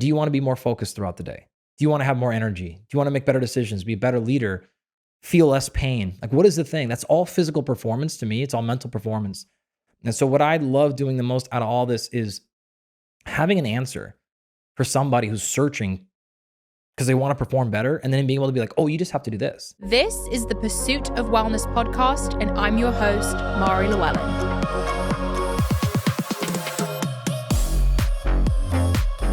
do you want to be more focused throughout the day? Do you want to have more energy? Do you want to make better decisions, be a better leader, feel less pain? Like, what is the thing? That's all physical performance to me. It's all mental performance. And so what I love doing the most out of all this is having an answer for somebody who's searching because they want to perform better, and then being able to be like, oh, you just have to do this. This is the Pursuit of Wellness podcast, and I'm your host, Mari Llewellyn.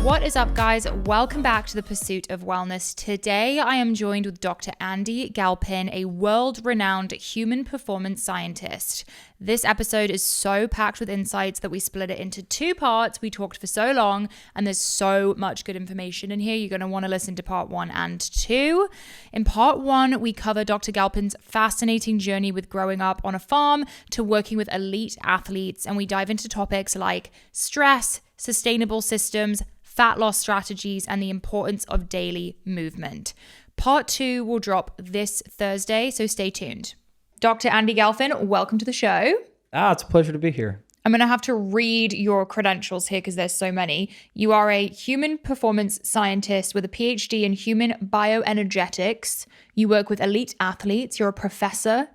What is up, guys? Welcome back to the Pursuit of Wellness. Today, I am joined with Dr. N.E.A.T, Galpin, a world-renowned human performance scientist. This episode is so packed with insights that we split it into two parts. We talked for so long, and there's so much good information in here. You're going to want to listen to part 1 and 2. In part 1, we cover Dr. Galpin's fascinating journey with growing up on a farm to working with elite athletes, and we dive into topics like stress, sustainable systems, fat loss strategies, and the importance of daily movement. Part 2 will drop this Thursday, so stay tuned. Dr. N.E.A.T Galpin, welcome to the show. It's a pleasure to be here. I'm going to have to read your credentials here because there's so many. You are a human performance scientist with a PhD in human bioenergetics. You work with elite athletes. You're a professor.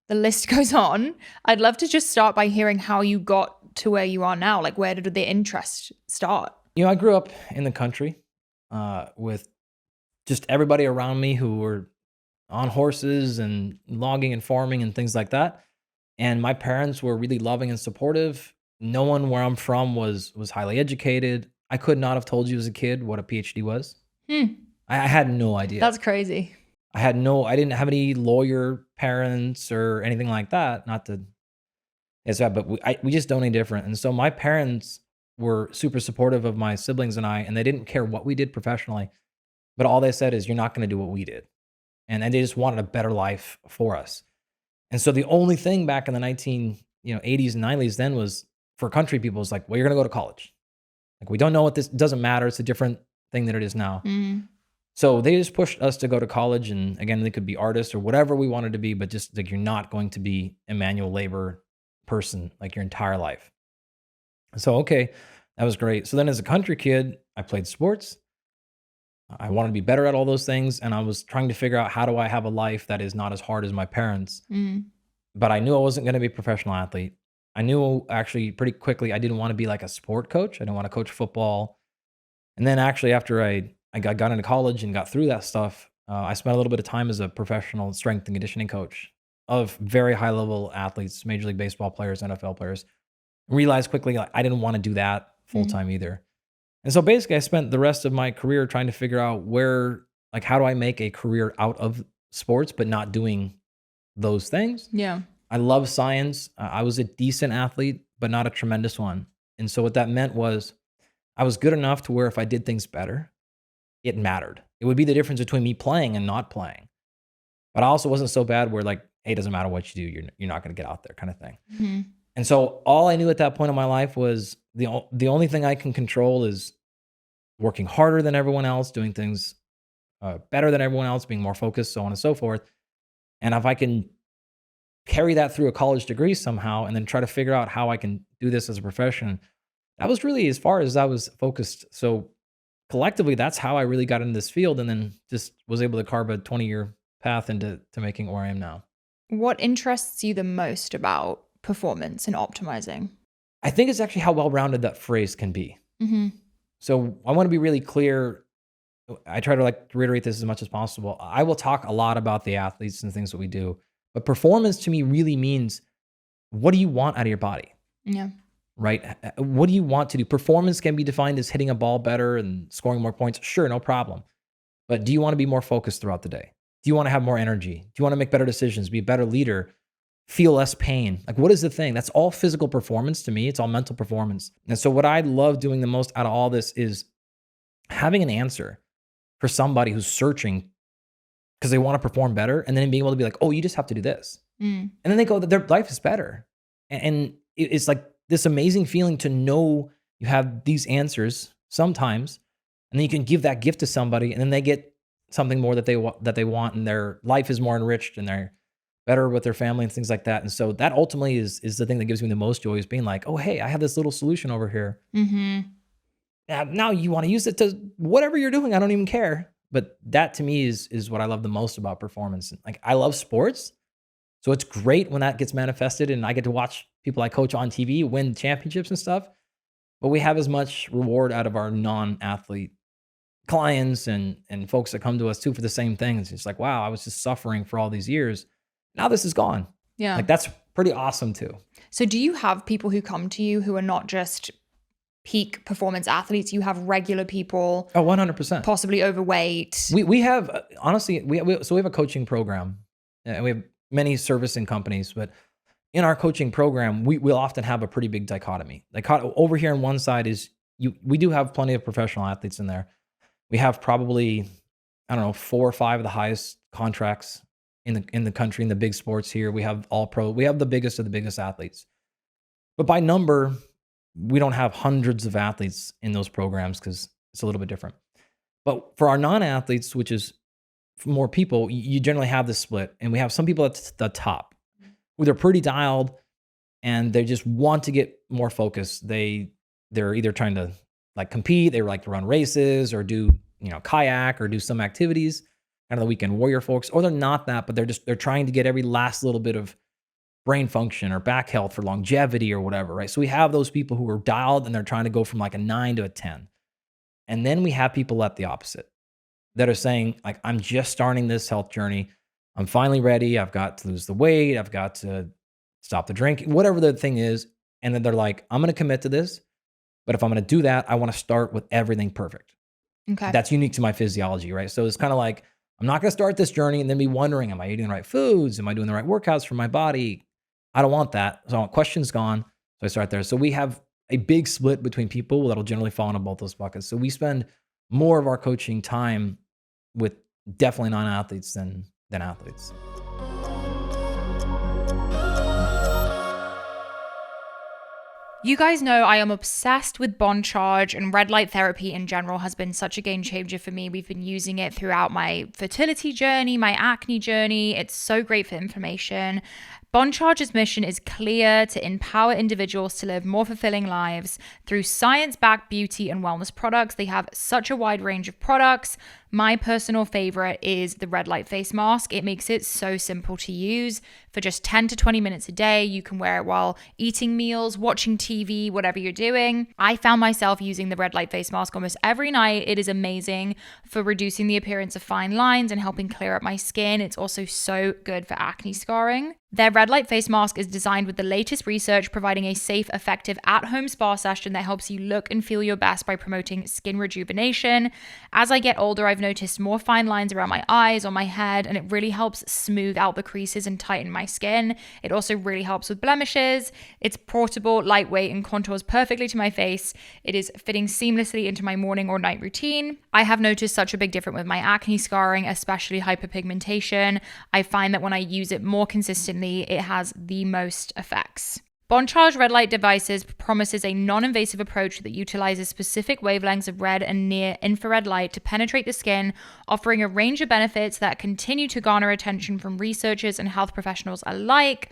The list goes on. I'd love to just start by hearing how you got to where you are now. Like, where did the interest start? I grew up in the country with just everybody around me who were on horses and logging and farming and things like that. And my parents were really loving and supportive. No one where I'm from was highly educated. I could not have told you as a kid what a PhD was. I had no idea. That's crazy. I didn't have any lawyer parents or anything like that. Not to, it's bad, but we just don't any different. And so my parents were super supportive of my siblings and I, and they didn't care what we did professionally, but all they said is, you're not going to do what we did. And they just wanted a better life for us. And so the only thing back in the 80s and 90s then was, for country people, was like, well, you're going to go to college. Like, we don't know what this, doesn't matter. It's a different thing than it is now. So they just pushed us to go to college. And again, they could be artists or whatever we wanted to be, but just like, you're not going to be a manual labor person like your entire life. So, okay, that was great. So then as a country kid, I played sports. I wanted to be better at all those things. And I was trying to figure out, how do I have a life that is not as hard as my parents? But I knew I wasn't going to be a professional athlete. I knew actually pretty quickly I didn't want to be like a sport coach. I didn't want to coach football. And then actually after I got into college and got through that stuff, I spent a little bit of time as a professional strength and conditioning coach of very high level athletes, Major League Baseball players, NFL players. Realized quickly, like, I didn't want to do that full time either. And so basically I spent the rest of my career trying to figure out how do I make a career out of sports, but not doing those things. Yeah. I love science. I was a decent athlete, but not a tremendous one. And so what that meant was I was good enough to where if I did things better, it mattered. It would be the difference between me playing and not playing. But I also wasn't so bad where like, hey, it doesn't matter what you do, you're not going to get out there kind of thing. And so all I knew at that point in my life was the only thing I can control is working harder than everyone else, doing things better than everyone else, being more focused, so on and so forth. And if I can carry that through a college degree somehow and then try to figure out how I can do this as a profession, that was really as far as I was focused. So collectively, that's how I really got into this field, and then just was able to carve a 20-year path into making where I am now. What interests you the most about performance and optimizing? I think it's actually how well-rounded that phrase can be. So I want to be really clear. I try to reiterate this as much as possible. I will talk a lot about the athletes and things that we do, but performance to me really means, what do you want out of your body? Yeah. Right? What do you want to do? Performance can be defined as hitting a ball better and scoring more points. Sure, no problem. But do you want to be more focused throughout the day? Do you want to have more energy? Do you want to make better decisions, be a better leader, feel less pain? Like, what is the thing? That's all physical performance to me. It's all mental performance. And so what I love doing the most out of all this is having an answer for somebody who's searching because they want to perform better, and then being able to be like, oh, you just have to do this. And then they go, their life is better. And it's like this amazing feeling to know you have these answers sometimes, and then you can give that gift to somebody, and then they get something more that they want, and their life is more enriched, and they're better with their family and things like that. And so that ultimately is the thing that gives me the most joy, is being like, oh, hey, I have this little solution over here. Now you want to use it to whatever you're doing. I don't even care. But that to me is what I love the most about performance. Like I love sports. So it's great when that gets manifested and I get to watch people I coach on TV win championships and stuff. But we have as much reward out of our non-athlete clients and folks that come to us too for the same thing. It's just like, wow, I was just suffering for all these years. Now this is gone. Yeah. Like that's pretty awesome too. So do you have people who come to you who are not just peak performance athletes? You have regular people, Oh, 100%. possibly overweight. We have honestly, we have a coaching program and we have many servicing companies, but in our coaching program, we'll often have a pretty big dichotomy. Like over here on one side is we do have plenty of professional athletes in there. We have probably, I don't know, 4 or 5 of the highest contracts in the country in the big sports here. We have all pro. We have the biggest of the biggest athletes. But by number, we don't have hundreds of athletes in those programs because it's a little bit different. But for our non-athletes, which is more people, you generally have this split. And we have some people at the top who they're pretty dialed and they just want to get more focused. They're either trying to like compete, they like to run races or do, kayak or do some activities, kind of the weekend warrior folks, or they're not that, but they're trying to get every last little bit of brain function or back health for longevity or whatever, right? So we have those people who are dialed and they're trying to go from like a 9 to a 10. And then we have people at the opposite that are saying like, I'm just starting this health journey. I'm finally ready. I've got to lose the weight. I've got to stop the drinking, whatever the thing is. And then they're like, I'm going to commit to this. But if I'm going to do that, I want to start with everything perfect. Okay. That's unique to my physiology, right? So it's kind of like, I'm not going to start this journey and then be wondering, am I eating the right foods? Am I doing the right workouts for my body? I don't want that. So I want questions gone. So I start there. So we have a big split between people that'll generally fall into both those buckets. So we spend more of our coaching time with definitely non-athletes than athletes. You guys know I am obsessed with bond charge, and red light therapy in general has been such a game changer for me. We've been using it throughout my fertility journey, my acne journey. It's so great for inflammation. Bond Charge's mission is clear: to empower individuals to live more fulfilling lives through science-backed beauty and wellness products. They have such a wide range of products. My personal favorite is the red light face mask. It makes it so simple to use. For just 10 to 20 minutes a day, you can wear it while eating meals, watching TV, whatever you're doing. I found myself using the red light face mask almost every night. It is amazing for reducing the appearance of fine lines and helping clear up my skin. It's also so good for acne scarring. Their red light face mask is designed with the latest research, providing a safe, effective at-home spa session that helps you look and feel your best by promoting skin rejuvenation. As I get older, I've noticed more fine lines around my eyes, on my head, and it really helps smooth out the creases and tighten my skin. It also really helps with blemishes. It's portable, lightweight, and contours perfectly to my face. It is fitting seamlessly into my morning or night routine. I have noticed such a big difference with my acne scarring, especially hyperpigmentation. I find that when I use it more consistently, it has the most effects. Bond Charge red light devices promises a non-invasive approach that utilizes specific wavelengths of red and near infrared light to penetrate the skin, offering a range of benefits that continue to garner attention from researchers and health professionals alike.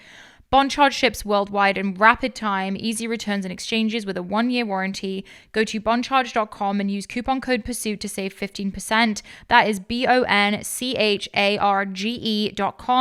Bond Charge ships worldwide in rapid time, easy returns and exchanges with a 1-year warranty. Go to bondcharge.com and use coupon code PURSUIT to save 15%. That is BONCHARGE.com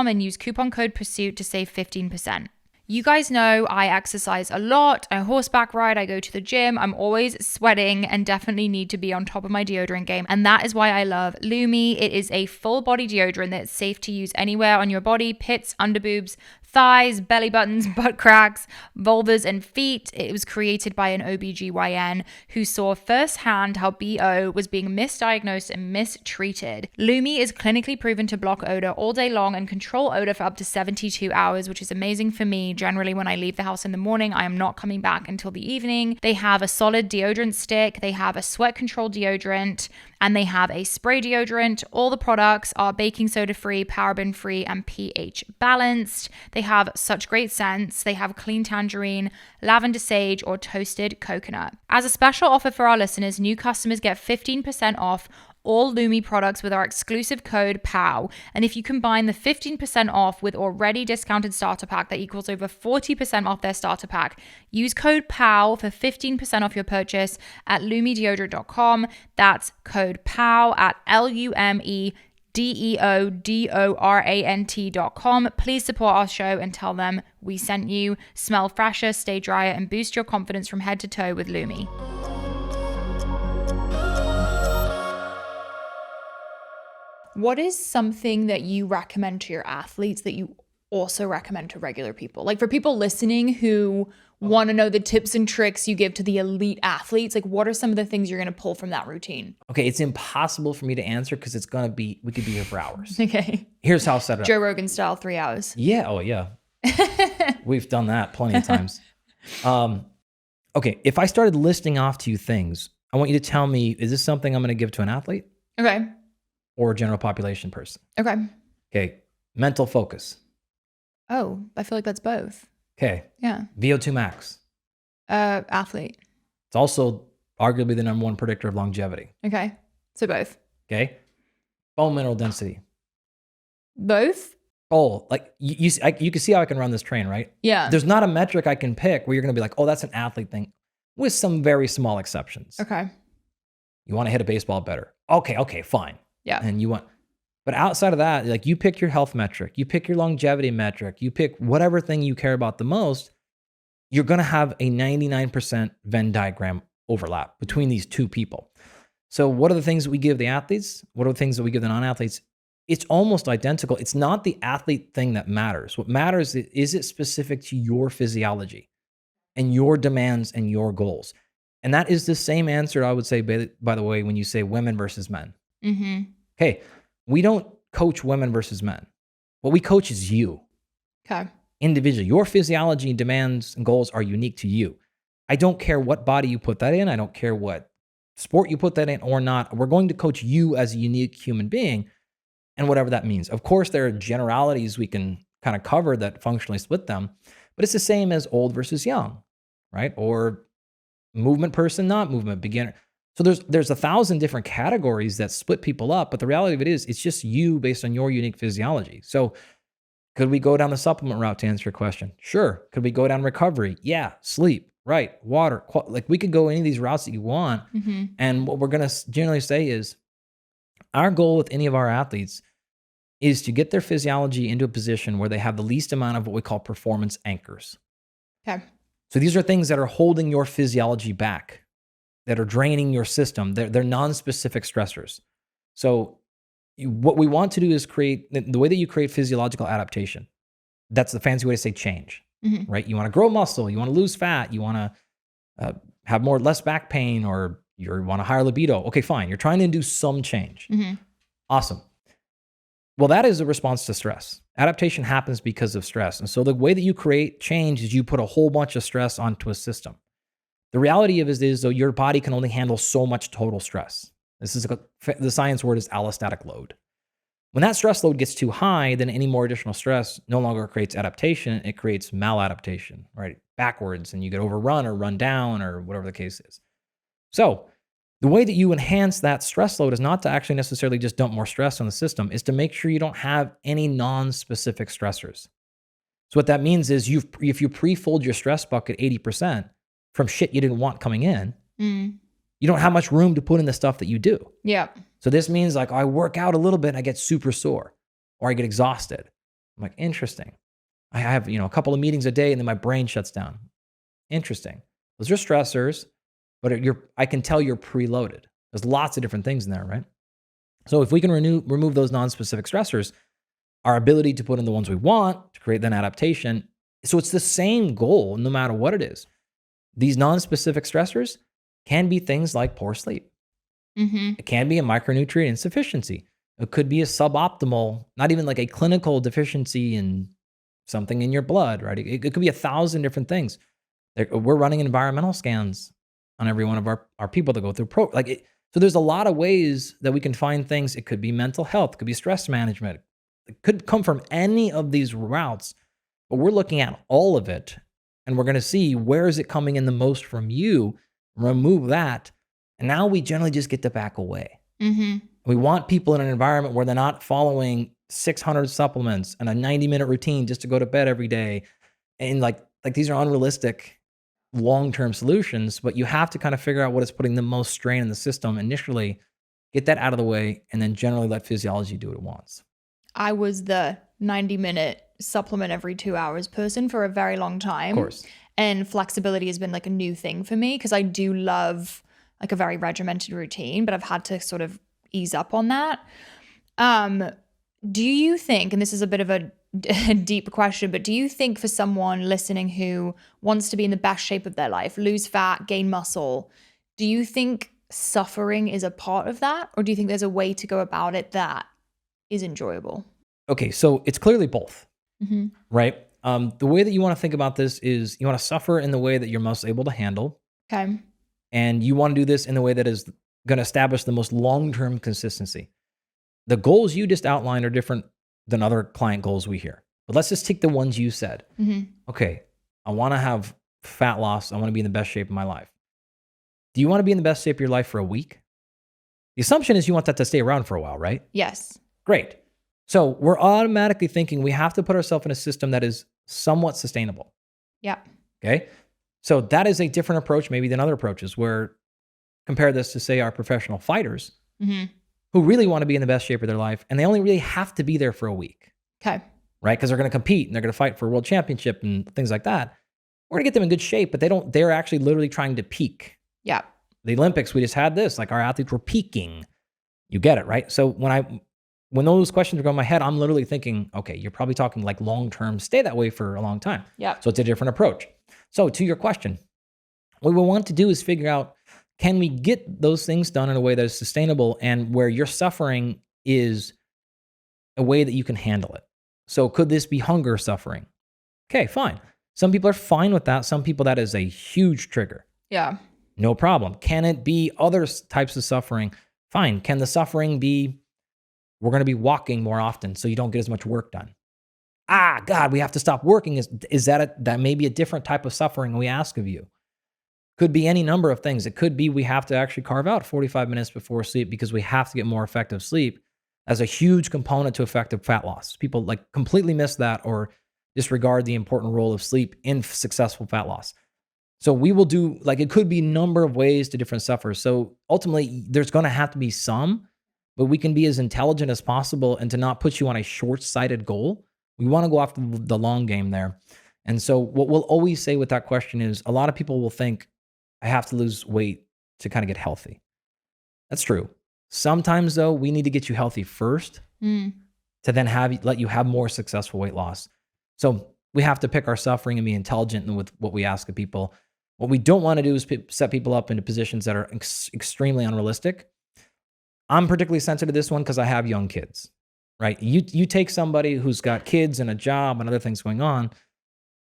and use coupon code PURSUIT to save 15%. You guys know I exercise a lot. I horseback ride, I go to the gym. I'm always sweating and definitely need to be on top of my deodorant game. And that is why I love Lumi. It is a full body deodorant that's safe to use anywhere on your body: pits, underboobs, thighs, belly buttons, butt cracks, vulvas, and feet. It was created by an OBGYN who saw firsthand how BO was being misdiagnosed and mistreated. Lumi is clinically proven to block odor all day long and control odor for up to 72 hours, which is amazing for me. Generally, when I leave the house in the morning, I am not coming back until the evening. They have a solid deodorant stick, they have a sweat control deodorant, and they have a spray deodorant. All the products are baking soda free, paraben free, and pH balanced. They have such great scents. They have clean tangerine, lavender sage, or toasted coconut. As a special offer for our listeners, new customers get 15% off all Lumi products with our exclusive code POW. And if you combine the 15% off with already discounted starter pack, that equals over 40% off their starter pack. Use code POW for 15% off your purchase at lumideodorant.com. That's code POW at LUMEDEODORANT.com. Please support our show and tell them we sent you. Smell fresher, stay drier, and boost your confidence from head to toe with Lumi. What is something that you recommend to your athletes that you also recommend to regular people? Like for people listening who want to know the tips and tricks you give to the elite athletes, like what are some of the things you're going to pull from that routine? Okay, it's impossible for me to answer because we could be here for hours. Okay. Here's how I'll set it up. Joe Rogan style, 3 hours. Yeah. Oh, yeah. We've done that plenty of times. Okay, if I started listing off to you things, I want you to tell me, is this something I'm going to give to an athlete? Okay. Or a general population person? Okay. Okay, mental focus. Oh, I feel like that's both. Okay. Yeah. VO2 max. Athlete. It's also arguably the number one predictor of longevity. Okay. So both. Okay. Bone mineral density. Both? Oh, like you can see how I can run this train, right? Yeah. There's not a metric I can pick where you're going to be like, oh, that's an athlete thing, with some very small exceptions. Okay. You want to hit a baseball better. Okay, fine. Yeah. And but outside of that, like you pick your health metric, you pick your longevity metric, you pick whatever thing you care about the most, you're going to have a 99% Venn diagram overlap between these two people. So what are the things that we give the athletes? What are the things that we give the non-athletes? It's almost identical. It's not the athlete thing that matters. What matters is it specific to your physiology and your demands and your goals. And that is the same answer, I would say, by the way, when you say women versus men. Mm-hmm. Hey, we don't coach women versus men. What we coach is you. Okay. Individually. Your physiology, demands, and goals are unique to you. I don't care what body you put that in. I don't care what sport you put that in or not. We're going to coach you as a unique human being and whatever that means. Of course, there are generalities we can kind of cover that functionally split them, but it's the same as old versus young, right? Or movement person, not movement, beginner. So there's 1,000 different categories that split people up, but the reality of it is it's just you based on your unique physiology. So could we go down the supplement route to answer your question? Sure. Could we go down recovery? Yeah. Sleep, right? Water, like we could go any of these routes that you want. Mm-hmm. And what we're going to generally say is our goal with any of our athletes is to get their physiology into a position where they have the least amount of what we call performance anchors. Okay. So these are things that are holding your physiology back, that are draining your system. They're non-specific stressors. So what we want to do is create, the way that you create physiological adaptation, that's the fancy way to say change, Mm-hmm. right? You want to grow muscle, you want to lose fat, you want to have less back pain, or you want a higher libido. Okay, fine. You're trying to do some change. Mm-hmm. Awesome. Well, that is a response to stress. Adaptation happens because of stress. And so the way that you create change is you put a whole bunch of stress onto a system. The reality of it is, though, your body can only handle so much total stress. The science word is allostatic load. When that stress load gets too high, then any more additional stress no longer creates adaptation. It creates maladaptation, right? Backwards, and you get overrun or run down or whatever the case is. So the way that you enhance that stress load is not to actually necessarily just dump more stress on the system, is to make sure you don't have any non-specific stressors. So what that means is if you pre-fold your stress bucket 80% from shit you didn't want coming in, you don't have much room to put in the stuff that you do. Yeah. So this means like I work out a little bit and I get super sore or I get exhausted. I'm like, interesting. I have, a couple of meetings a day and then my brain shuts down. Interesting. Those are stressors, but I can tell you're preloaded. There's lots of different things in there, right? So if we can remove those non-specific stressors, our ability to put in the ones we want to create that adaptation. So it's the same goal no matter what it is. These non-specific stressors can be things like poor sleep. Mm-hmm. It can be a micronutrient insufficiency. It could be a suboptimal, not even like a clinical deficiency in something in your blood, right? It could be 1,000 different things. We're running environmental scans on every one of our people that go through so there's a lot of ways that we can find things. It could be mental health, it could be stress management. It could come from any of these routes, but we're looking at all of it and we're going to see where is it coming in the most from you, remove that. And now we generally just get to back away. Mm-hmm. We want people in an environment where they're not following 600 supplements and a 90-minute routine just to go to bed every day. And like these are unrealistic long-term solutions, but you have to kind of figure out what is putting the most strain in the system initially, get that out of the way, and then generally let physiology do what it wants. I was the 90-minute supplement every 2 hours person for a very long time. Of course. And flexibility has been like a new thing for me because I do love like a very regimented routine, but I've had to sort of ease up on that. Do you think, and this is a bit of a deep question, but do you think for someone listening who wants to be in the best shape of their life, lose fat, gain muscle, do you think suffering is a part of that? Or do you think there's a way to go about it that is enjoyable? Okay, so it's clearly both, Mm-hmm. right? The way that you want to think about this is you want to suffer in the way that you're most able to handle. Okay. And you want to do this in the way that is going to establish the most long-term consistency. The goals you just outlined are different than other client goals we hear. But let's just take the ones you said. Mm-hmm. Okay, I want to have fat loss. I want to be in the best shape of my life. Do you want to be in the best shape of your life for a week? The assumption is you want that to stay around for a while, right? Yes. Great. So we're automatically thinking we have to put ourselves in a system that is somewhat sustainable. Yeah. Okay. So that is a different approach maybe than other approaches where compare this to say our professional fighters Mm-hmm. who really want to be in the best shape of their life. And they only really have to be there for a week, Okay. right? Because they're going to compete and they're going to fight for a world championship and things like that. We're going to get them in good shape, but they're actually literally trying to peak. Yeah. The Olympics, we just had this, like our athletes were peaking. You get it, right? So when those questions are going in my head, I'm literally thinking, okay, you're probably talking like long-term, stay that way for a long time. Yeah. So it's a different approach. So to your question, what we want to do is figure out, can we get those things done in a way that is sustainable and where your suffering is a way that you can handle it? So could this be hunger suffering? Okay, fine. Some people are fine with that. Some people, that is a huge trigger. Yeah. No problem. Can it be other types of suffering? Fine. Can the suffering be, we're going to be walking more often so you don't get as much work done? God, we have to stop working. Is that may be a different type of suffering we ask of you? Could be any number of things. It could be we have to actually carve out 45 minutes before sleep because we have to get more effective sleep as a huge component to effective fat loss. People like completely miss that or disregard the important role of sleep in successful fat loss. So we will do, like, it could be a number of ways to different sufferers. So ultimately, there's going to have to be some, but we can be as intelligent as possible and to not put you on a short-sighted goal. We want to go after the long game there. And so what we'll always say with that question is a lot of people will think, I have to lose weight to kind of get healthy. That's true. Sometimes, though, we need to get you healthy first to then let you have more successful weight loss. So we have to pick our suffering and be intelligent with what we ask of people. What we don't want to do is set people up into positions that are extremely unrealistic. I'm particularly sensitive to this one because I have young kids, right? You take somebody who's got kids and a job and other things going on,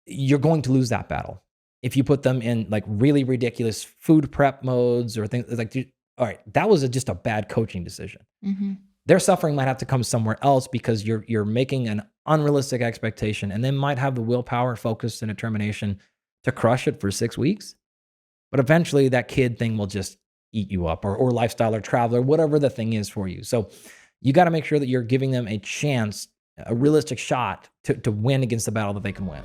you're going to lose that battle. If you put them in like really ridiculous food prep modes or things like, all right, that was just a bad coaching decision. Mm-hmm. Their suffering might have to come somewhere else because you're making an unrealistic expectation, and they might have the willpower, focus, and determination to crush it for 6 weeks. But eventually that kid thing will just eat you up, or lifestyle or travel or whatever the thing is for you. So you got to make sure that you're giving them a chance, a realistic shot to win against the battle that they can win.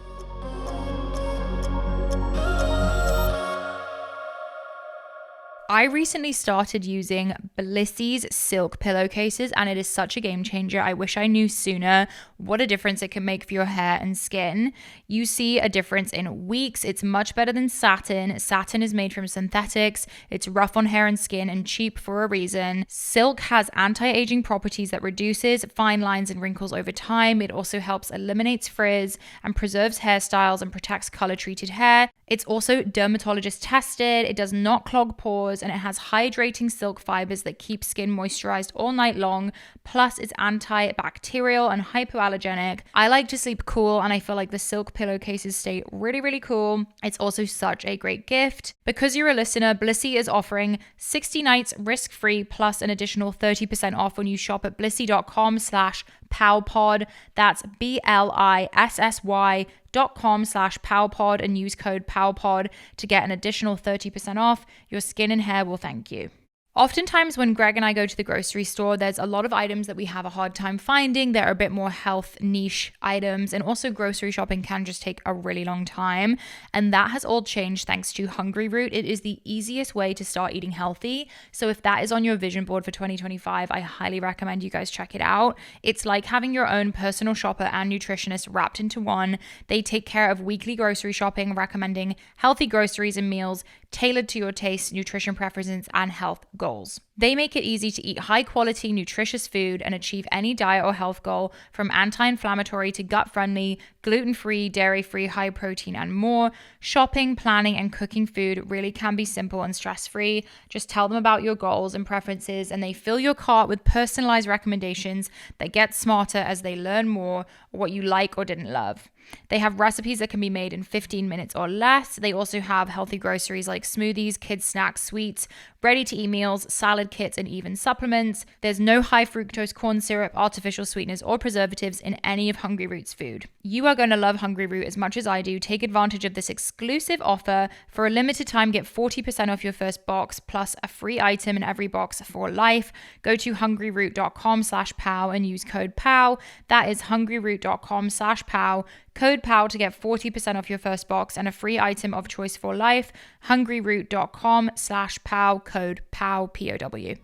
I recently started using Blissy's silk pillowcases, and it is such a game changer. I wish I knew sooner what a difference it can make for your hair and skin. You see a difference in weeks. It's much better than satin. Satin is made from synthetics. It's rough on hair and skin and cheap for a reason. Silk has anti-aging properties that reduces fine lines and wrinkles over time. It also helps eliminate frizz and preserves hairstyles and protects color-treated hair. It's also dermatologist tested. It does not clog pores, and it has hydrating silk fibers that keep skin moisturized all night long. Plus, it's antibacterial and hypoallergenic. I like to sleep cool, and I feel like the silk pillowcases stay really, really cool. It's also such a great gift. Because you're a listener, Blissy is offering 60 nights risk-free plus an additional 30% off when you shop at blissy.com/PowPod. That's BLISSY.com/PowPod and use code PowPod to get an additional 30% off. Your skin and hair will thank you. Oftentimes when Greg and I go to the grocery store, there's a lot of items that we have a hard time finding. They're a bit more health niche items. And also grocery shopping can just take a really long time. And that has all changed thanks to Hungry Root. It is the easiest way to start eating healthy. So if that is on your vision board for 2025, I highly recommend you guys check it out. It's like having your own personal shopper and nutritionist wrapped into one. They take care of weekly grocery shopping, recommending healthy groceries and meals tailored to your taste, nutrition preferences, and health goals. They make it easy to eat high quality, nutritious food and achieve any diet or health goal, from anti-inflammatory to gut-friendly, gluten-free, dairy-free, high protein, and more. Shopping, planning, and cooking food really can be simple and stress-free. Just tell them about your goals and preferences, and they fill your cart with personalized recommendations that get smarter as they learn more what you like or didn't love. They have recipes that can be made in 15 minutes or less. They also have healthy groceries like smoothies, kids snacks, sweets, ready-to-eat meals, salad kits, and even supplements. There's no high fructose corn syrup, artificial sweeteners, or preservatives in any of Hungry Root's food. You are going to love Hungry Root as much as I do. Take advantage of this exclusive offer. For a limited time, get 40% off your first box plus a free item in every box for life. Go to hungryroot.com/POW and use code POW. That is hungryroot.com/POW. Code POW to get 40% off your first box and a free item of choice for life. hungryroot.com/POW. Code POW, POW.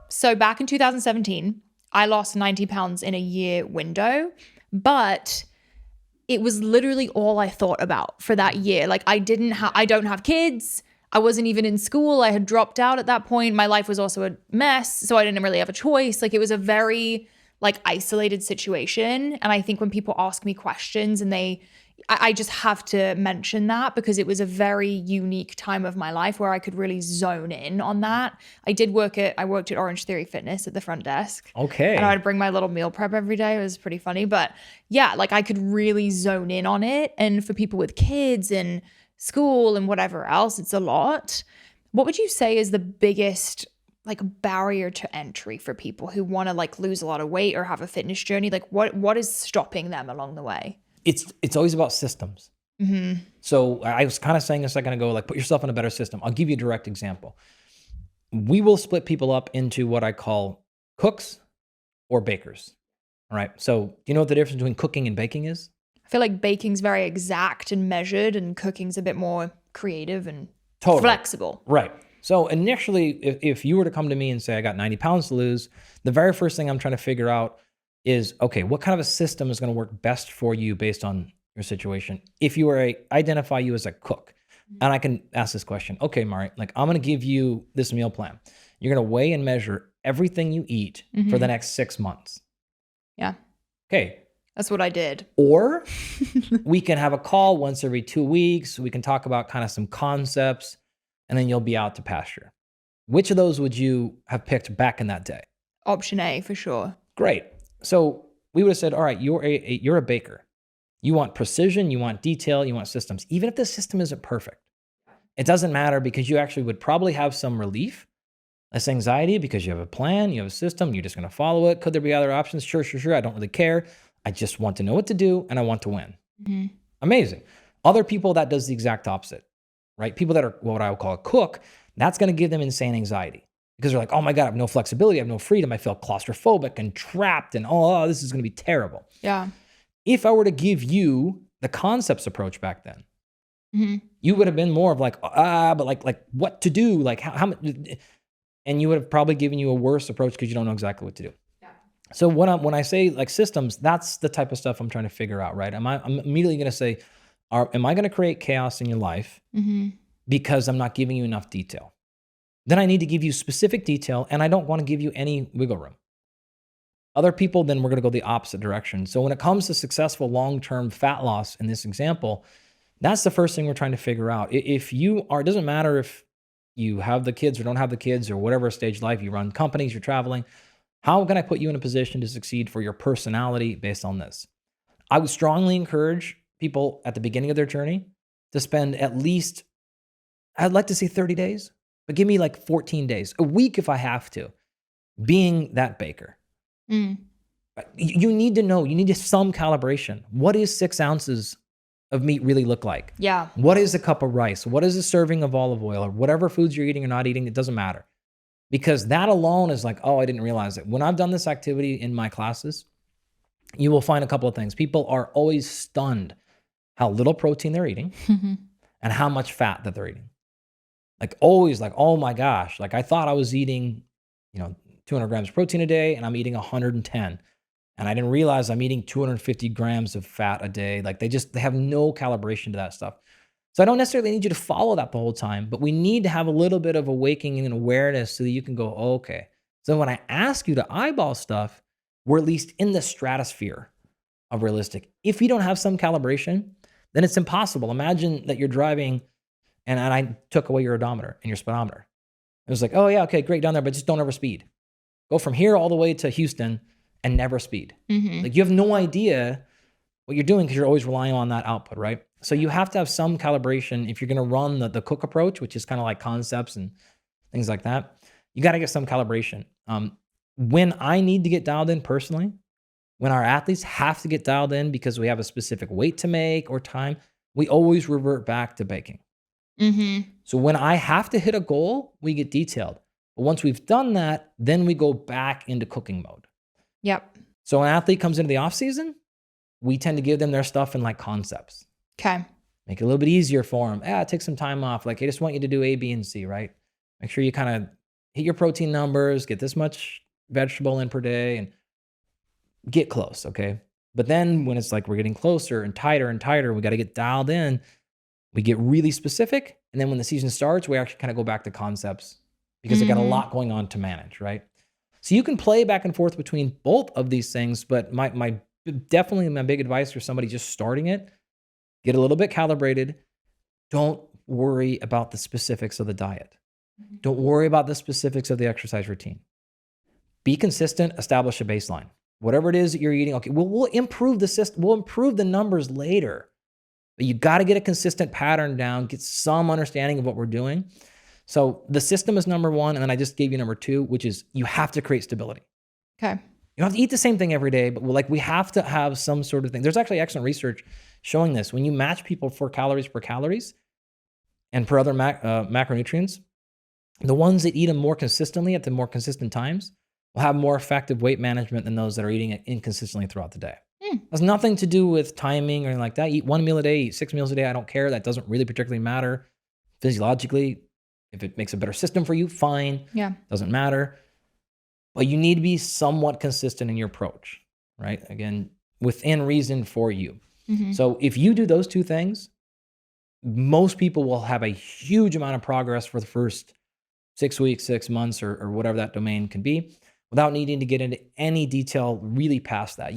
So back in 2017, I lost 90 pounds in a year window, but it was literally all I thought about for that year. Like I don't have kids. I wasn't even in school. I had dropped out at that point. My life was also a mess, so I didn't really have a choice. Like it was a very isolated situation. And I think when people ask me questions and I just have to mention that because it was a very unique time of my life where I could really zone in on that. I worked at Orange Theory Fitness at the front desk. Okay. And I'd bring my little meal prep every day. It was pretty funny. But yeah, I could really zone in on it. And for people with kids and school and whatever else, it's a lot. What would you say is the biggest barrier to entry for people who want to lose a lot of weight or have a fitness journey? What is stopping them along the way? It's always about systems. Mm-hmm. So I was kind of saying a second ago, put yourself in a better system. I'll give you a direct example. We will split people up into what I call cooks or bakers. All right. So do you know what the difference between cooking and baking is? I feel like baking's very exact and measured, and cooking's a bit more creative and flexible. Right. So initially, if you were to come to me and say, I got 90 pounds to lose, the very first thing I'm trying to figure out is, okay, what kind of a system is going to work best for you based on your situation? If you identify you as a cook, and I can ask this question, okay, Mari, I'm going to give you this meal plan. You're going to weigh and measure everything you eat for the next 6 months. Yeah. Okay. That's what I did. Or we can have a call once every 2 weeks. We can talk about kind of some concepts, and then you'll be out to pasture. Which of those would you have picked back in that day? Option A, for sure. Great. So we would have said, all right, you're a baker. You want precision, you want detail, you want systems. Even if the system isn't perfect, it doesn't matter because you actually would probably have some relief, less anxiety because you have a plan, you have a system, you're just going to follow it. Could there be other options? Sure. I don't really care. I just want to know what to do and I want to win. Mm-hmm. Amazing. Other people, that does the exact opposite, right? People that are what I would call a cook, that's going to give them insane anxiety because they're like, oh my God, I have no flexibility. I have no freedom. I feel claustrophobic and trapped and this is going to be terrible. Yeah. If I were to give you the concepts approach back then, you would have been more of but what to do? How and you would have probably given you a worse approach because you don't know exactly what to do. So when I say systems, that's the type of stuff I'm trying to figure out, right? I'm immediately going to say, am I going to create chaos in your life because I'm not giving you enough detail? Then I need to give you specific detail, and I don't want to give you any wiggle room. Other people, then we're going to go the opposite direction. So when it comes to successful long-term fat loss in this example, that's the first thing we're trying to figure out. If you are, it doesn't matter if you have the kids or don't have the kids or whatever stage of life, you run companies, you're traveling. How can I put you in a position to succeed for your personality based on this? I would strongly encourage people at the beginning of their journey to spend at least, I'd like to say 30 days, but give me 14 days, a week if I have to, being that baker. You need to know, you need some calibration. What is 6 ounces of meat really look like? Yeah. What is a cup of rice? What is a serving of olive oil or whatever foods you're eating or not eating? It doesn't matter. Because that alone is like, oh, I didn't realize it. When I've done this activity in my classes, you will find a couple of things. People are always stunned how little protein they're eating and how much fat that they're eating. Like always like, oh my gosh, like I thought I was eating, 200 grams of protein a day and I'm eating 110. And I didn't realize I'm eating 250 grams of fat a day. Like they have no calibration to that stuff. So I don't necessarily need you to follow that the whole time, but we need to have a little bit of awakening and awareness so that you can go, oh, okay. So when I ask you to eyeball stuff, we're at least in the stratosphere of realistic. If you don't have some calibration, then it's impossible. Imagine that you're driving and I took away your odometer and your speedometer. It was like, oh yeah, okay, great down there, but just don't ever speed. Go from here all the way to Houston and never speed. Like you have no idea what you're doing because you're always relying on that output, right? So you have to have some calibration if you're going to run the cook approach, which is kind of like concepts and things like that. You got to get some calibration. When I need to get dialed in personally, when our athletes have to get dialed in because we have a specific weight to make or time, we always revert back to baking. So when I have to hit a goal, we get detailed. But once we've done that, then we go back into cooking mode. Yep. So when an athlete comes into the off season, we tend to give them their stuff in like concepts. Okay. Make it a little bit easier for them. Take some time off. Like I just want you to do A, B, and C, right? Make sure you kind of hit your protein numbers, get this much vegetable in per day, and get close, okay? But then when it's like we're getting closer and tighter, we got to get dialed in. We get really specific. And then when the season starts, we actually kind of go back to concepts because they got a lot going on to manage, right? So you can play back and forth between both of these things, but definitely my big advice for somebody just starting it, get a little bit calibrated. Don't worry about the specifics of the diet. Don't worry about the specifics of the exercise routine. Be consistent, establish a baseline. Whatever it is that you're eating, okay, we'll improve the system, we'll improve the numbers later. But you got to get a consistent pattern down, get some understanding of what we're doing. So the system is number one, and then I just gave you number two, which is you have to create stability. Okay. You don't have to eat the same thing every day, but we have to have some sort of thing. There's actually excellent research showing this. When you match people for calories per calories and per other macronutrients, the ones that eat them more consistently at the more consistent times will have more effective weight management than those that are eating it inconsistently throughout the day. It has nothing to do with timing or anything like that. Eat 1 meal a day, eat 6 meals a day. I don't care. That doesn't really particularly matter physiologically. If it makes a better system for you, fine. Yeah. Doesn't matter. But you need to be somewhat consistent in your approach, right? Again, within reason for you. So if you do those two things, most people will have a huge amount of progress for the first 6 weeks, 6 months, or whatever that domain can be, without needing to get into any detail really past that.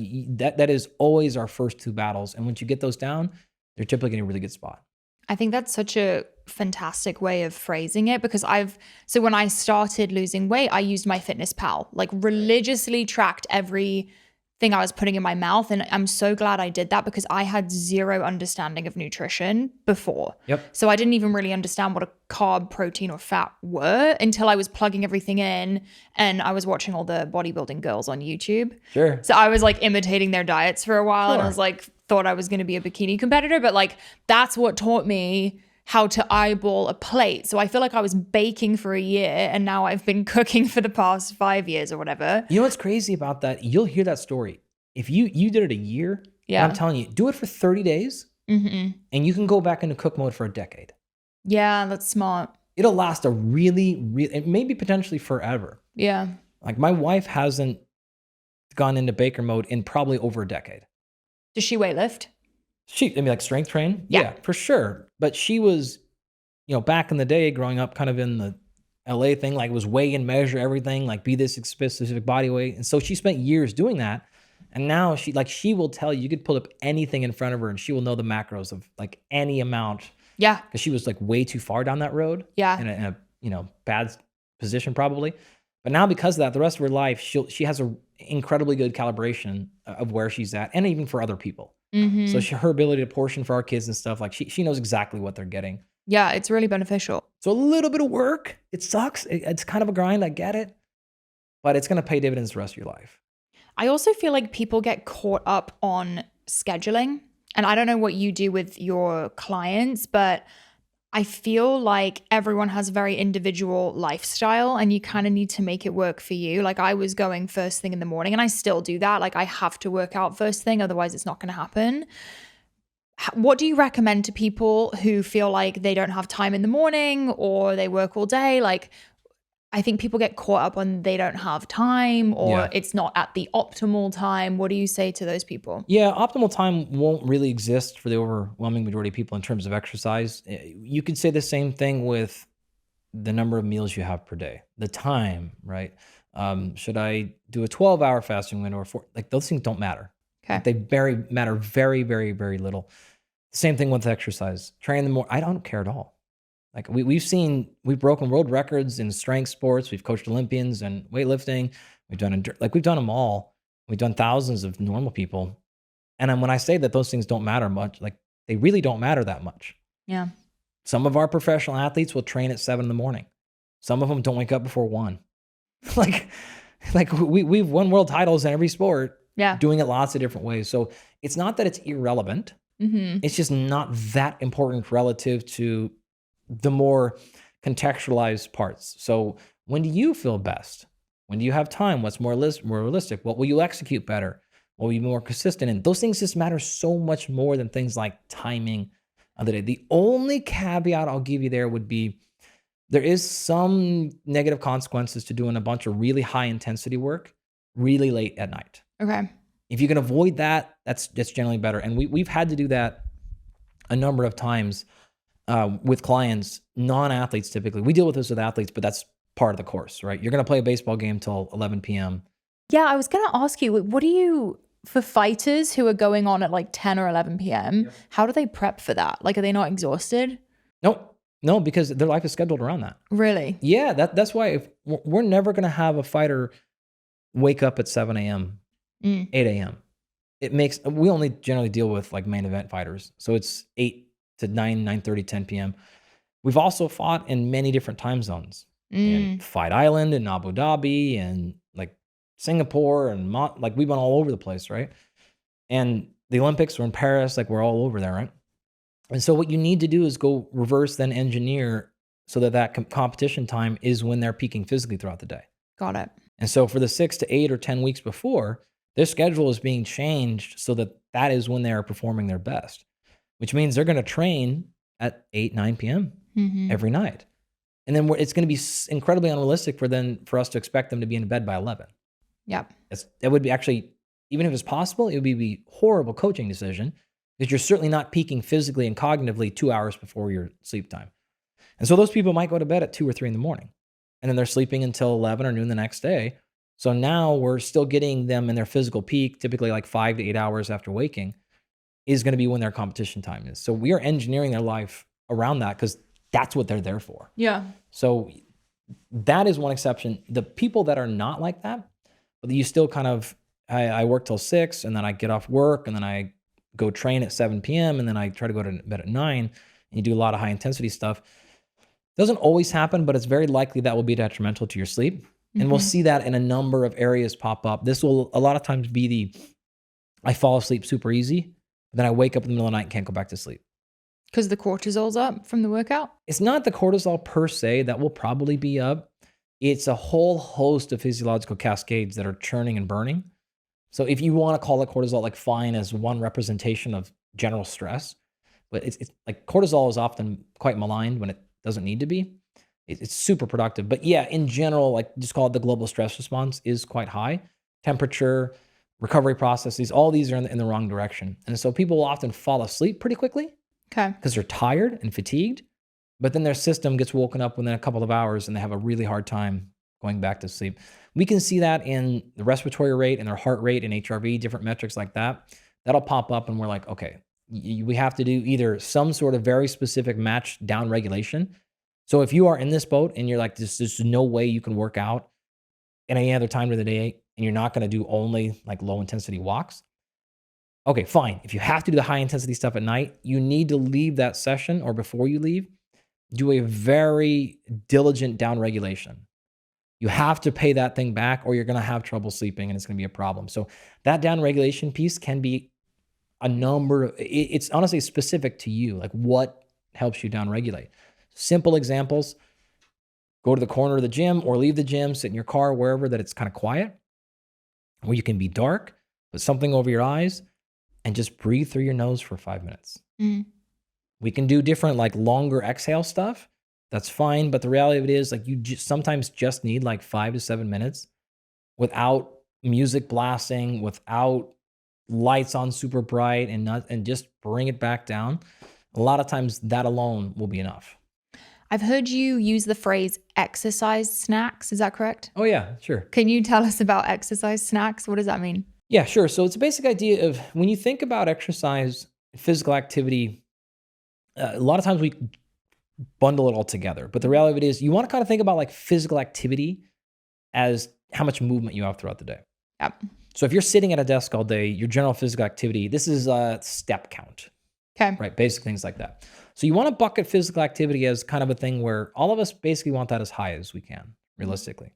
That is always our first two battles. And once you get those down, they're typically in a really good spot. I think that's such a fantastic way of phrasing it because so when I started losing weight, I used MyFitnessPal, like religiously tracked everything I was putting in my mouth. And I'm so glad I did that because I had zero understanding of nutrition before. Yep. So I didn't even really understand what a carb, protein, or fat were until I was plugging everything in and I was watching all the bodybuilding girls on YouTube. Sure. So I was like imitating their diets for a while and I Sure. was like, thought I was going to be a bikini competitor, but like that's what taught me how to eyeball a plate. So I feel like I was baking for a year and now I've been cooking for the past 5 years or whatever. You know what's crazy about that? You'll hear that story. If you did it a year, Yeah. I'm telling you, do it for 30 days and you can go back into cook mode for a decade. Yeah, that's smart. It'll last a really, maybe potentially forever. Yeah. Like my wife hasn't gone into baker mode in probably over a decade. Does she weightlift? Like strength train? Yeah. For sure. But she was, back in the day growing up kind of in the LA thing, like was weigh and measure everything, like be this specific body weight. And so she spent years doing that. And now she will tell you could pull up anything in front of her and she will know the macros of like any amount. Yeah. Because she was like way too far down that road. Yeah. In a bad position probably. But now because of that, the rest of her life, she has a incredibly good calibration of where she's at and even for other people. So her ability to portion for our kids and stuff, like she knows exactly what they're getting. Yeah, it's really beneficial. So a little bit of work, it sucks. It's kind of a grind, I get it. But it's going to pay dividends the rest of your life. I also feel like people get caught up on scheduling And I don't know what you do with your clients, but I feel like everyone has a very individual lifestyle and you kind of need to make it work for you. Like I was going first thing in the morning and I still do that. Like I have to work out first thing, otherwise it's not going to happen. What do you recommend to people who feel like they don't have time in the morning or they work all day? Like I think people get caught up on they don't have time or it's not at the optimal time. What do you say to those people? Yeah, optimal time won't really exist for the overwhelming majority of people in terms of exercise. You could say the same thing with the number of meals you have per day, the time, right? Should I do a 12-hour fasting window or 4? Like those things don't matter. Okay. Like, they matter very, very, very little. Same thing with exercise. Training more. I don't care at all. Like we've broken world records in strength sports. We've coached Olympians and weightlifting. We've done them all. We've done thousands of normal people. And then when I say that those things don't matter much, like they really don't matter that much. Yeah. Some of our professional athletes will train at 7 a.m. Some of them don't wake up before 1. like we've won world titles in every sport. Yeah. Doing it lots of different ways. So it's not that it's irrelevant. Mm-hmm. It's just not that important relative to the more contextualized parts. So when do you feel best? When do you have time? What's more realistic? What will you execute better? What will you be more consistent in? Those things just matter so much more than things like timing of the day. The only caveat I'll give you there would be there is some negative consequences to doing a bunch of really high intensity work really late at night. Okay. If you can avoid that, that's generally better. And we've had to do that a number of times with clients, non-athletes typically. We deal with this with athletes, but that's part of the course, right? You're going to play a baseball game till 11 p.m. Yeah, I was going to ask you, what do you, for fighters who are going on at like 10 or 11 p.m., how do they prep for that? Like, are they not exhausted? No, because their life is scheduled around that. Really? Yeah, that's why if we're never going to have a fighter wake up at 7 a.m., 8 a.m. We only generally deal with like main event fighters. So it's 8 to 9:30, 10 p.m. We've also fought in many different time zones. In Fight Island, in Abu Dhabi, and like Singapore, and like we've been all over the place, right? And the Olympics were in Paris, like we're all over there, right? And so what you need to do is go reverse then engineer so that competition time is when they're peaking physically throughout the day. Got it. And so for the 6 to 8 or 10 weeks before, their schedule is being changed so that is when they are performing their best, which means they're going to train at 8, 9 p.m. Every night. And then it's going to be incredibly unrealistic for us to expect them to be in bed by 11. Yep. That would be actually, even if it's possible, it would be a horrible coaching decision because you're certainly not peaking physically and cognitively 2 hours before your sleep time. And so those people might go to bed at 2 or 3 in the morning, and then they're sleeping until 11 or noon the next day. So now we're still getting them in their physical peak, typically like 5 to 8 hours after waking, is going to be when their competition time is. So we are engineering their life around that because that's what they're there for. Yeah. So that is one exception. The people that are not like that, but you still kind of, I work till 6 and then I get off work and then I go train at 7 p.m. and then I try to go to bed at 9 and you do a lot of high intensity stuff. Doesn't always happen, but it's very likely that will be detrimental to your sleep. And we'll see that in a number of areas pop up. This will a lot of times be I fall asleep super easy, but then I wake up in the middle of the night and can't go back to sleep. Because the cortisol's up from the workout? It's not the cortisol per se that will probably be up. It's a whole host of physiological cascades that are churning and burning. So if you want to call it cortisol, like fine as one representation of general stress, but it's like cortisol is often quite maligned when it doesn't need to be. It's super productive. But yeah, in general, like just call it the global stress response is quite high. Temperature, recovery processes, all these are in the wrong direction. And so people will often fall asleep pretty quickly. Okay. Because they're tired and fatigued, but then their system gets woken up within a couple of hours and they have a really hard time going back to sleep. We can see that in the respiratory rate and their heart rate and HRV, different metrics like that. That'll pop up and we're like, okay, we have to do either some sort of very specific match down regulation. So if you are in this boat and you're like, there's no way you can work out in any other time of the day and you're not going to do only like low intensity walks, okay, fine. If you have to do the high intensity stuff at night, you need to leave that session or before you leave, do a very diligent down regulation. You have to pay that thing back or you're going to have trouble sleeping and it's going to be a problem. So that down regulation piece can be a number of, it's honestly specific to you, like what helps you downregulate. Simple examples: go to the corner of the gym or leave the gym, sit in your car, wherever that it's kind of quiet, where you can be dark, put something over your eyes, and just breathe through your nose for 5 minutes. We can do different, like longer exhale stuff. That's fine. But the reality of it is, like, you sometimes just need like 5 to 7 minutes without music blasting, without lights on super bright, and just bring it back down. A lot of times that alone will be enough. I've heard you use the phrase exercise snacks. Is that correct? Oh yeah, sure. Can you tell us about exercise snacks? What does that mean? Yeah, sure. So it's a basic idea of when you think about exercise, physical activity, a lot of times we bundle it all together. But the reality of it is, you want to kind of think about like physical activity as how much movement you have throughout the day. Yep. So if you're sitting at a desk all day, your general physical activity, this is a step count. Okay. Right? Basic things like that. So you want to bucket physical activity as kind of a thing where all of us basically want that as high as we can, realistically.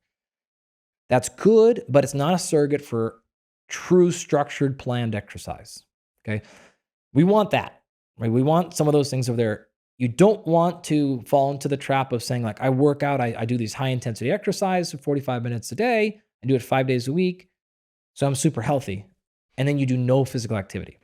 That's good, but it's not a surrogate for true structured planned exercise. Okay. We want that, right? We want some of those things over there. You don't want to fall into the trap of saying, like, I work out, I do these high intensity exercise for 45 minutes a day. I do it 5 days a week. So I'm super healthy. And then you do no physical activity.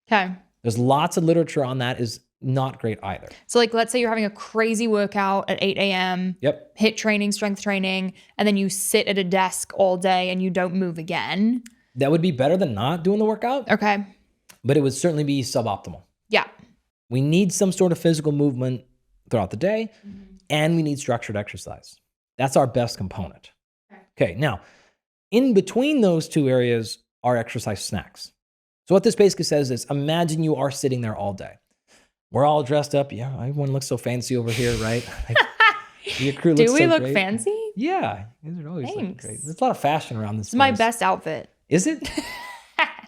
Okay. There's lots of literature on that, is not great either. So like, let's say you're having a crazy workout at 8 a.m. Yep. HIIT training, strength training, and then you sit at a desk all day and you don't move again. That would be better than not doing the workout. Okay. But it would certainly be suboptimal. Yeah. We need some sort of physical movement throughout the day, and we need structured exercise. That's our best component. Okay, now, in between those two areas are exercise snacks. So what this basically says is, imagine you are sitting there all day. We're all dressed up. Yeah, everyone looks so fancy over here, right? Your crew looks Do we so look great. fancy? Yeah, you guys are always looking Thanks. great. There's a lot of fashion around this It's my place. best outfit. Is it?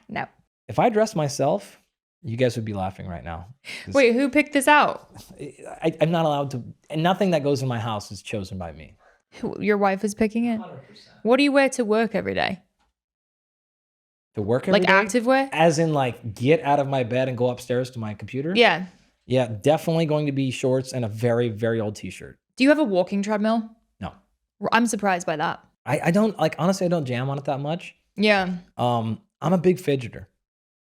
No. If I dressed myself, you guys would be laughing right now. Wait, who picked this out? I'm not allowed to, and nothing that goes in my house is chosen by me. Your wife is picking it? 100%. What do you wear to work every day? To work every Like day? active wear? As in, like, get out of my bed and go upstairs to my computer? Yeah. Yeah, definitely going to be shorts and a very, very old t-shirt. Do you have a walking treadmill? No. I'm surprised by that. I don't, like, honestly, I don't jam on it that much. Yeah. I'm a big fidgeter.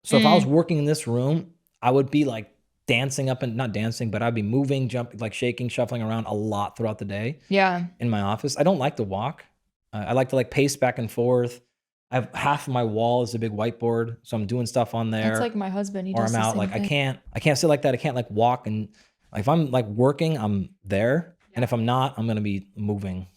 So if I was working in this room, I would be like dancing up and not dancing, but I'd be moving, jumping, like shaking, shuffling around a lot throughout the day Yeah. in my office. I don't like to walk. I like to like pace back and forth. I have half of my wall is a big whiteboard, so I'm doing stuff on there. That's like my husband. He Or does I'm the out. same Like thing. I can't sit like that. I can't like walk, and like if I'm like working, I'm there. And if I'm not, I'm gonna be moving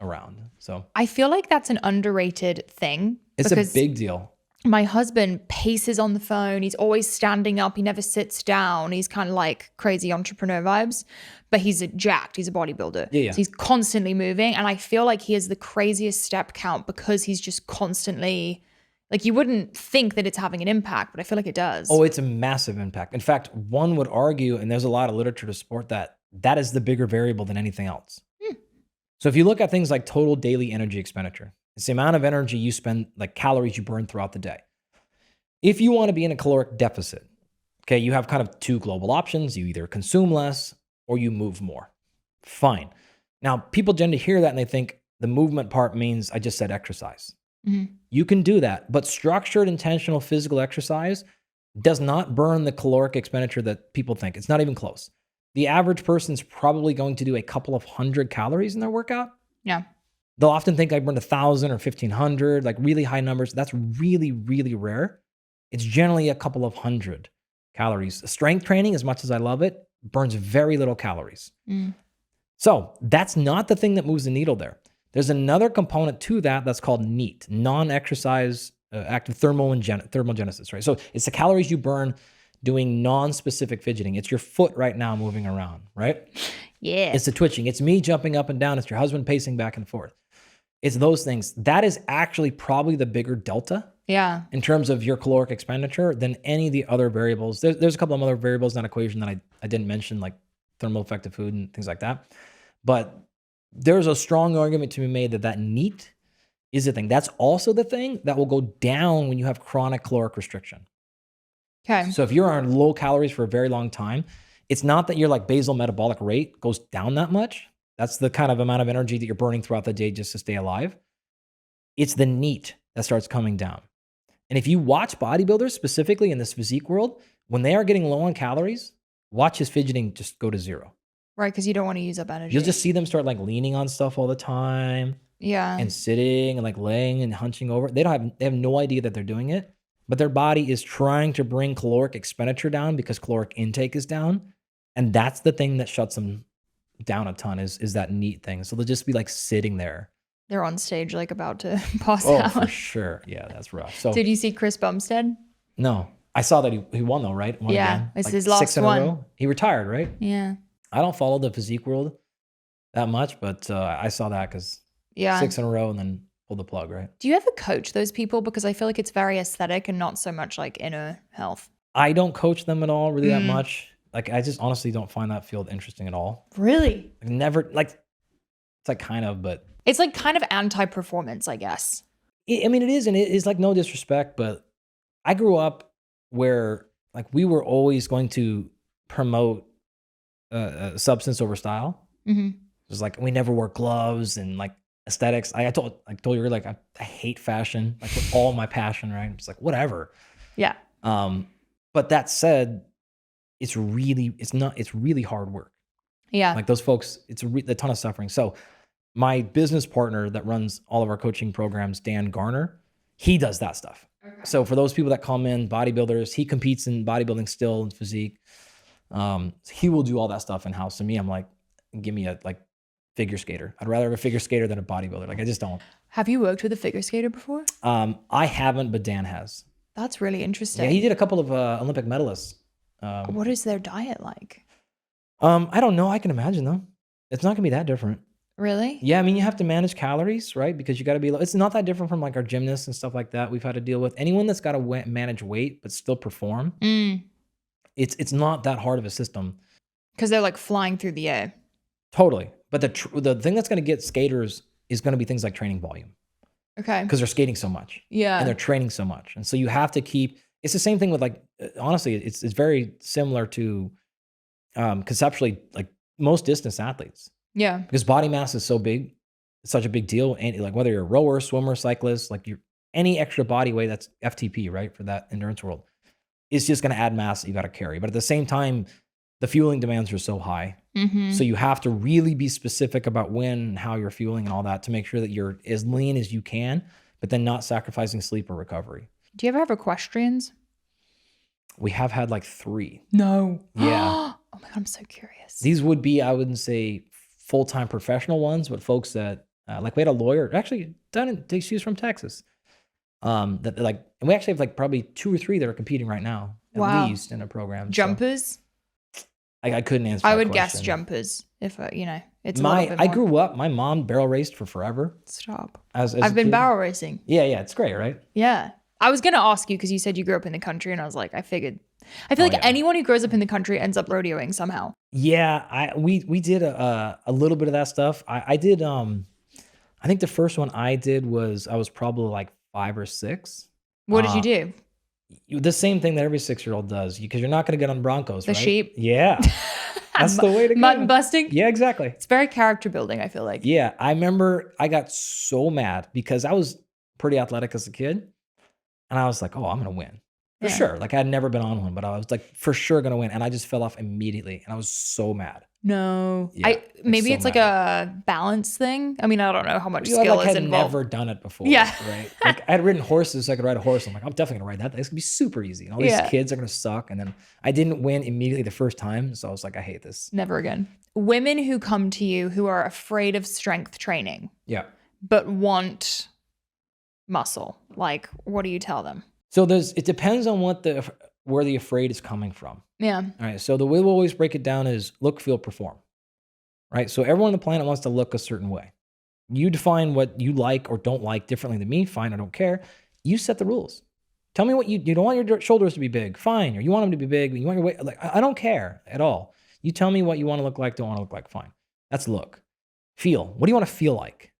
around. So I feel like that's an underrated thing. it's a because big deal. my husband paces on the phone. He's always standing up. He never sits down. He's kind of like crazy entrepreneur vibes, but he's jacked. He's a bodybuilder. Yeah. So he's constantly moving. And I feel like he has the craziest step count because he's just constantly, like, you wouldn't think that it's having an impact, but I feel like it does. Oh, it's a massive impact. In fact, one would argue, and there's a lot of literature to support that, that is the bigger variable than anything else. So if you look at things like total daily energy expenditure, it's the amount of energy you spend, like calories you burn throughout the day. If you want to be in a caloric deficit, okay, you have kind of two global options. You either consume less or you move more. Fine. Now, people tend to hear that and they think the movement part means I just said exercise. You can do that, but structured, intentional physical exercise does not burn the caloric expenditure that people think. It's not even close. The average person's probably going to do a couple of 100 calories in their workout. Yeah. They'll often think I burned 1,000 or 1,500, like really high numbers. That's really, really rare. It's generally a couple of 100 calories. Strength training, as much as I love it, burns very little calories. So that's not the thing that moves the needle there. There's another component to that that's called N.E.A.T, non-exercise active thermogenesis, right? So it's the calories you burn doing non-specific fidgeting. It's your foot right now moving around, right? Yeah. It's the twitching. It's me jumping up and down. It's your husband pacing back and forth. It's those things. That is actually probably the bigger delta Yeah. in terms of your caloric expenditure than any of the other variables. There's a couple of other variables in that equation that I didn't mention, like thermal effective food and things like that. But there's a strong argument to be made that N.E.A.T is the thing. That's also the thing that will go down when you have chronic caloric restriction. Okay. So if you're on low calories for a very long time, it's not that your like basal metabolic rate goes down that much. That's the kind of amount of energy that you're burning throughout the day just to stay alive. It's the NEAT that starts coming down. And if you watch bodybuilders specifically in this physique world, when they are getting low on calories, watch his fidgeting just go to zero. Right, because you don't want to use up energy. You'll just see them start like leaning on stuff all the time. Yeah. And sitting and like laying and hunching over. They have no idea that they're doing it, but their body is trying to bring caloric expenditure down because caloric intake is down. And that's the thing that shuts them down a ton is that NEAT thing. So they'll just be like sitting there. They're on stage like about to pass Oh, out. for sure. Yeah, that's rough. So Did you see Chris Bumstead? no, I saw that he won though, right? Won Yeah, again. it's Like his last 6 in a one. row. He retired, right? Yeah. I don't follow the physique world that much, but I saw that because Yeah. 6 in a row and then pull the plug, right? Do you ever coach those people? Because I feel like it's very aesthetic and not so much like inner health. I don't coach them at all really that much. Like I just honestly don't find that field interesting at all. Really? Like, never like it's like kind of, but It's like kind of anti-performance, I guess. I mean it is, and it is like no disrespect, but I grew up where like we were always going to promote substance over style. Mm-hmm. It was like we never wore gloves and like aesthetics. I told you like I hate fashion like with all my passion, right? It's like whatever. Yeah. But that said, it's really hard work. Yeah. Like those folks, it's a ton of suffering. So my business partner that runs all of our coaching programs, Dan Garner, he does that stuff. Okay. So for those people that come in, bodybuilders, he competes in bodybuilding still and physique. He will do all that stuff in-house. To me, I'm like, give me a like figure skater. I'd rather have a figure skater than a bodybuilder. Like I just don't. Have you worked with a figure skater before? I haven't, but Dan has. That's really interesting. Yeah, he did a couple of Olympic medalists. What is their diet like? I don't know. I can imagine though. It's not gonna be that different. Really? Yeah, I mean, you have to manage calories, right? Because you got to be. It's not that different from like our gymnasts and stuff like that. We've had to deal with anyone that's got to manage weight but still perform. It's not that hard of a system. Because they're like flying through the air. Totally, but the thing that's going to get skaters is going to be things like training volume. Okay. Because they're skating so much. Yeah. And they're training so much, and so you have to keep. It's the same thing with like honestly, it's very similar to conceptually like most distance athletes. Yeah. Because body mass is so big, it's such a big deal. And like whether you're a rower, swimmer, cyclist, like you're any extra body weight, that's FTP, right? For that endurance world, it's just going to add mass that you got to carry. But at the same time, the fueling demands are so high. Mm-hmm. So you have to really be specific about when and how you're fueling and all that to make sure that you're as lean as you can, but then not sacrificing sleep or recovery. Do you ever have equestrians? We have had like 3. No. Yeah. Oh my God, I'm so curious. These would be, I wouldn't say full-time professional ones, but folks that like we had a lawyer actually she's from Texas. That like, and we actually have like probably 2 or 3 that are competing right now, at least in a program. Jumpers? So, I couldn't answer. I would guess jumpers if it's I grew up. My mom barrel raced for forever. Stop. As I've been barrel racing. Yeah, it's great, right? Yeah. I was gonna ask you because you said you grew up in the country, and I was like, I feel like anyone who grows up in the country ends up rodeoing somehow. Yeah, we did a little bit of that stuff. I did. I think the first one I did was I was probably like 5 or 6. What did you do? The same thing that every 6-year-old does, because you're not going to get on Broncos, right? The sheep. Yeah, that's the way to go. Mutton busting. Yeah, exactly. It's very character building, I feel like. Yeah, I remember I got so mad because I was pretty athletic as a kid, and I was like, "Oh, I'm going to win for sure." Like I had never been on one, but I was like, for sure going to win, and I just fell off immediately, and I was so mad. No, Yeah, maybe so it's like mad. a balance thing. I mean, I don't know how much You skill like is had involved. never done it before. Yeah. Right. Like I had ridden horses, so I could ride a horse. I'm like, I'm definitely gonna ride that. It's gonna be super easy. And all these kids are gonna suck. And then I didn't win immediately the first time. So I was like, I hate this. Never again. Women who come to you who are afraid of strength training. Yeah. But want muscle. Like, what do you tell them? So it depends on where the afraid is coming from. Yeah. All right. So the way we'll always break it down is look, feel, perform. Right. So everyone on the planet wants to look a certain way. You define what you like or don't like differently than me. Fine. I don't care. You set the rules. Tell me what you don't want your shoulders to be big. Fine. Or you want them to be big. You want your weight. Like, I don't care at all. You tell me what you want to look like, don't want to look like. Fine. That's look. Feel. What do you want to feel like?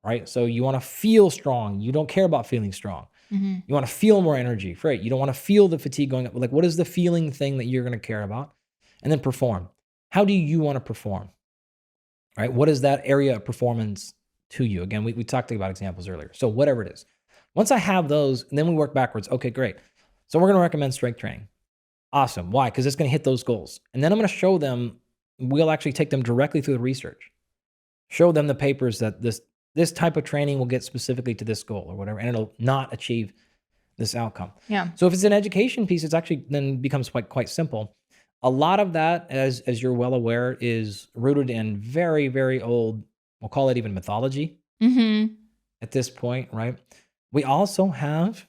Right. So you want to feel strong. You don't care about feeling strong. Mhm. You want to feel more energy, right? You don't want to feel the fatigue going up. Like, what is the feeling thing that you're going to care about? And then perform. How do you want to perform? Right? What is that area of performance to you? Again, we talked about examples earlier. So whatever it is. Once I have those, then we work backwards. Okay, great. So we're going to recommend strength training. Awesome. Why? Because it's going to hit those goals. And then I'm going to show them, we'll actually take them directly through the research. Show them the papers that this type of training will get specifically to this goal or whatever, and it'll not achieve this outcome. Yeah. So if it's an education piece, it's actually then becomes quite simple. A lot of that, as you're well aware, is rooted in very, very old, we'll call it even mythology at this point, right? We also have,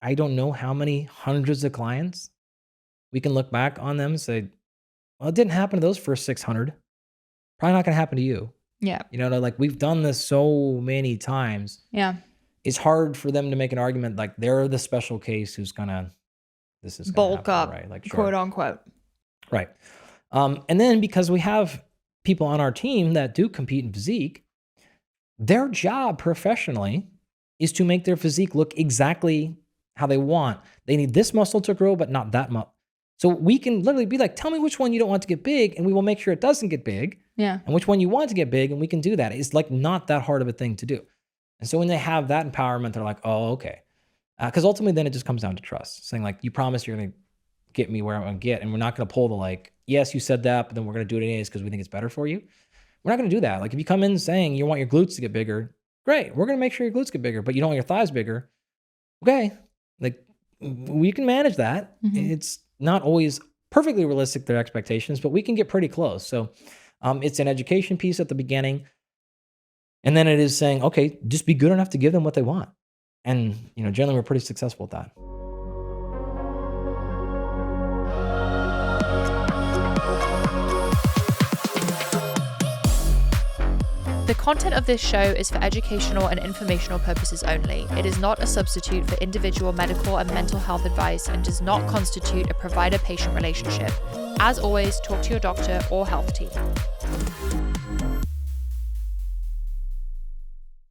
I don't know how many hundreds of clients we can look back on them and say, well, it didn't happen to those first 600. Probably not going to happen to you. Yeah. You know, like we've done this so many times. Yeah. It's hard for them to make an argument like they're the special case who's this is gonna Bulk happen, up, right? Like, quote unquote. Right. And then because we have people on our team that do compete in physique, their job professionally is to make their physique look exactly how they want. They need this muscle to grow, but not that much. So we can literally be like, tell me which one you don't want to get big, and we will make sure it doesn't get big. Yeah. And which one you want to get big, and we can do that. It's like not that hard of a thing to do. And so when they have that empowerment, they're like, oh, okay. Because ultimately then it just comes down to trust. Saying like, you promise you're going to get me where I want to get, and we're not going to pull the like, yes, you said that, but then we're going to do it anyways because we think it's better for you. We're not going to do that. Like if you come in saying you want your glutes to get bigger, great. We're going to make sure your glutes get bigger, but you don't want your thighs bigger. Okay. Like we can manage that. It's not always perfectly realistic, their expectations, but we can get pretty close. So it's an education piece at the beginning. And then it is saying, okay, just be good enough to give them what they want. And, generally we're pretty successful at that. The content of this show is for educational and informational purposes only. It is not a substitute for individual medical and mental health advice and does not constitute a provider-patient relationship. As always, talk to your doctor or health team.